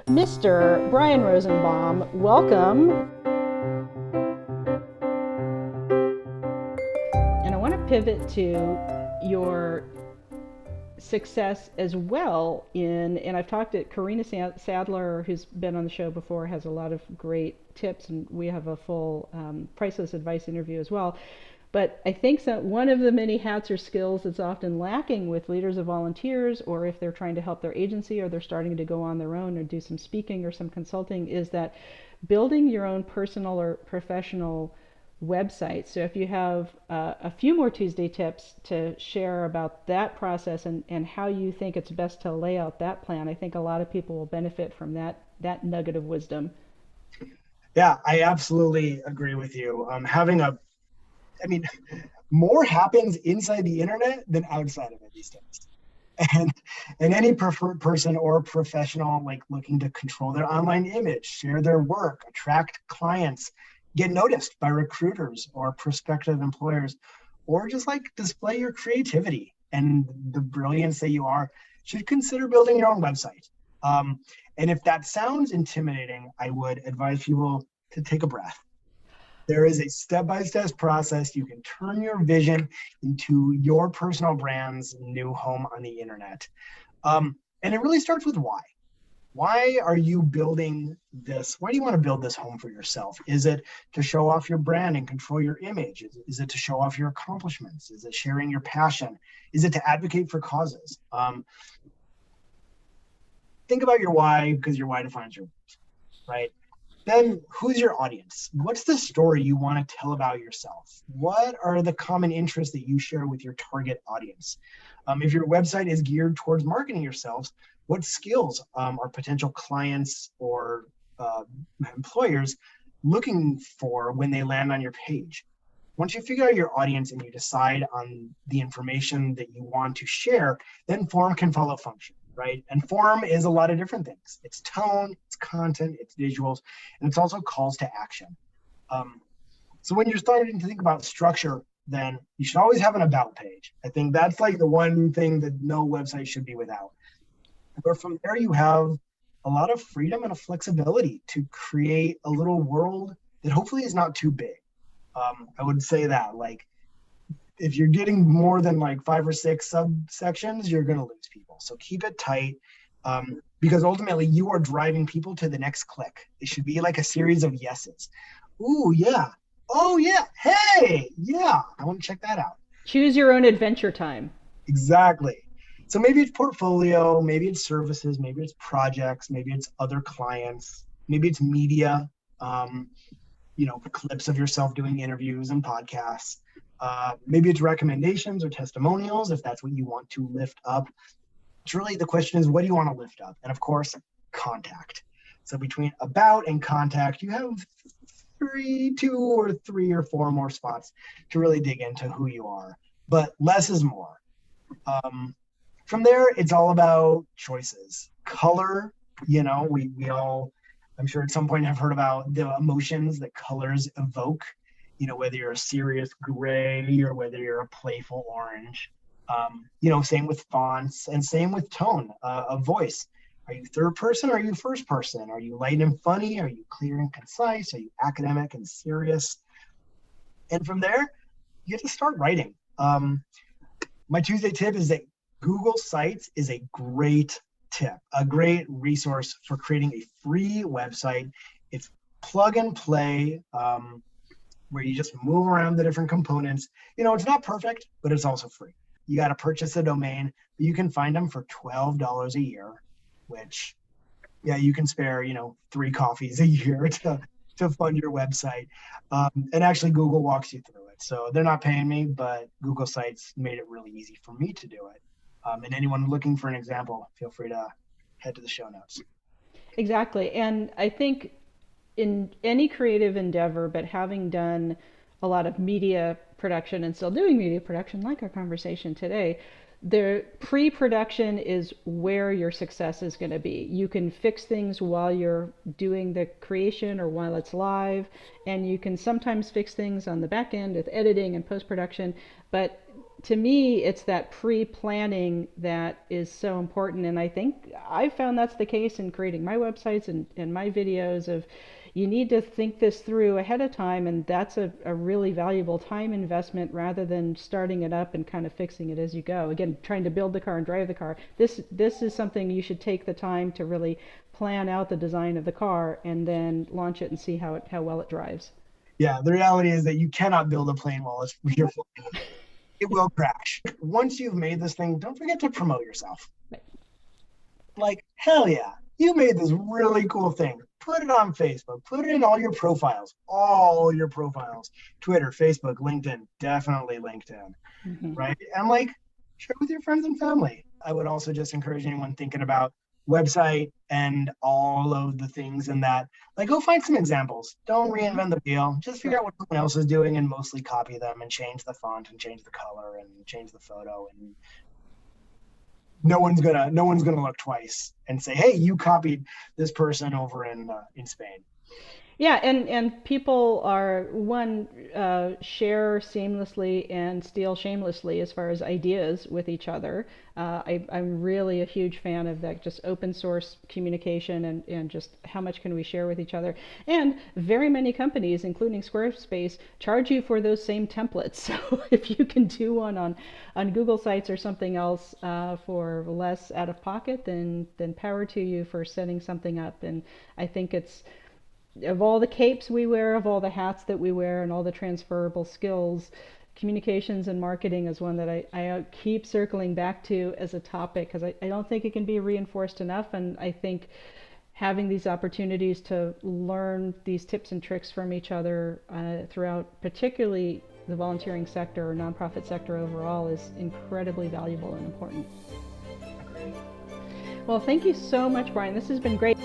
Mr. Brian Rosenbaum, welcome. And I want to pivot to your success as well and I've talked to Karina Sadler, who's been on the show before, has a lot of great tips, and we have a full Priceless advice interview as well. But I think that one of the many hats or skills that's often lacking with leaders of volunteers, or if they're trying to help their agency or they're starting to go on their own or do some speaking or some consulting, is that building your own personal or professional website. So if you have a few more Tuesday tips to share about that process and how you think it's best to lay out that plan, I think a lot of people will benefit from that nugget of wisdom. Yeah, I absolutely agree with you. I mean, more happens inside the internet than outside of it these days. And any person or professional like looking to control their online image, share their work, attract clients, get noticed by recruiters or prospective employers, or just like display your creativity and the brilliance that you are, should consider building your own website. And if that sounds intimidating, I would advise people to take a breath. There is a step-by-step process. You can turn your vision into your personal brand's new home on the internet. And it really starts with why. Why are you building this? Why do you want to build this home for yourself? Is it to show off your brand and control your image? Is it to show off your accomplishments? Is it sharing your passion? Is it to advocate for causes? Think about your why, because your why defines your worth, right? Then who's your audience? What's the story you want to tell about yourself? What are the common interests that you share with your target audience? If your website is geared towards marketing yourselves, what skills are potential clients or employers looking for when they land on your page? Once you figure out your audience and you decide on the information that you want to share, then form can follow function, right? And form is a lot of different things. It's tone, it's content, it's visuals, and it's also calls to action. So when you're starting to think about structure, then you should always have an about page. I think that's like the one thing that no website should be without. But from there, you have a lot of freedom and a flexibility to create a little world that hopefully is not too big. I would say that, like, if you're getting more than like 5 or 6 subsections, you're going to lose people. So keep it tight, because ultimately you are driving people to the next click. It should be like a series of yeses. Ooh, yeah. Oh, yeah. Hey, yeah. I want to check that out. Choose your own adventure time. Exactly. So maybe it's portfolio, maybe it's services, maybe it's projects, maybe it's other clients, maybe it's media, clips of yourself doing interviews and podcasts. Maybe it's recommendations or testimonials, if that's what you want to lift up. It's really, the question is, what do you want to lift up? And of course, contact. So between about and contact, you have 2 or 3 or 4 more spots to really dig into who you are. But less is more. From there, it's all about choices. Color, we all, I'm sure at some point have heard about the emotions that colors evoke, whether you're a serious gray or whether you're a playful orange. Same with fonts and same with tone of voice. Are you third person or are you first person? Are you light and funny? Are you clear and concise? Are you academic and serious? And from there, you get to start writing. My Tuesday tip is that Google Sites is a great tip, a great resource for creating a free website. It's plug and play, where you just move around the different components. It's not perfect, but it's also free. You got to purchase a domain, but you can find them for $12 a year, which, yeah, you can spare, 3 coffees a year to fund your website. And actually Google walks you through it. So they're not paying me, but Google Sites made it really easy for me to do it. And anyone looking for an example, feel free to head to the show notes. Exactly. And I think in any creative endeavor, but having done a lot of media production and still doing media production, like our conversation today, the pre-production is where your success is going to be. You can fix things while you're doing the creation or while it's live, and you can sometimes fix things on the back end with editing and post-production, but to me, it's that pre-planning that is so important. And I think I found that's the case in creating my websites and my videos of you need to think this through ahead of time. And that's a really valuable time investment rather than starting it up and kind of fixing it as you go. Again, trying to build the car and drive the car. This is something you should take the time to really plan out the design of the car and then launch it and see how well it drives. Yeah, the reality is that you cannot build a plane while you're flying. It will crash. Once you've made this thing, don't forget to promote yourself. Right. Like, hell yeah, you made this really cool thing. Put it on Facebook. Put it in all your profiles. Twitter, Facebook, LinkedIn, definitely LinkedIn, right? And like, share with your friends and family. I would also just encourage anyone thinking about website and all of the things in that, like, go find some examples. Don't reinvent the wheel. Just figure out what someone else is doing and mostly copy them and change the font and change the color and change the photo. And no one's gonna look twice and say, hey, you copied this person over in Spain. Yeah, and people are share seamlessly and steal shamelessly as far as ideas with each other. I'm really a huge fan of that, just open source communication and just how much can we share with each other. And very many companies, including Squarespace, charge you for those same templates. So if you can do one on Google Sites or something else for less out of pocket, then power to you for setting something up. And I think it's, of all the capes we wear, of all the hats that we wear, and all the transferable skills, communications and marketing is one that I keep circling back to as a topic because I don't think it can be reinforced enough. And I think having these opportunities to learn these tips and tricks from each other throughout, particularly the volunteering sector or nonprofit sector overall, is incredibly valuable and important. Well, thank you so much, Brian. This has been great.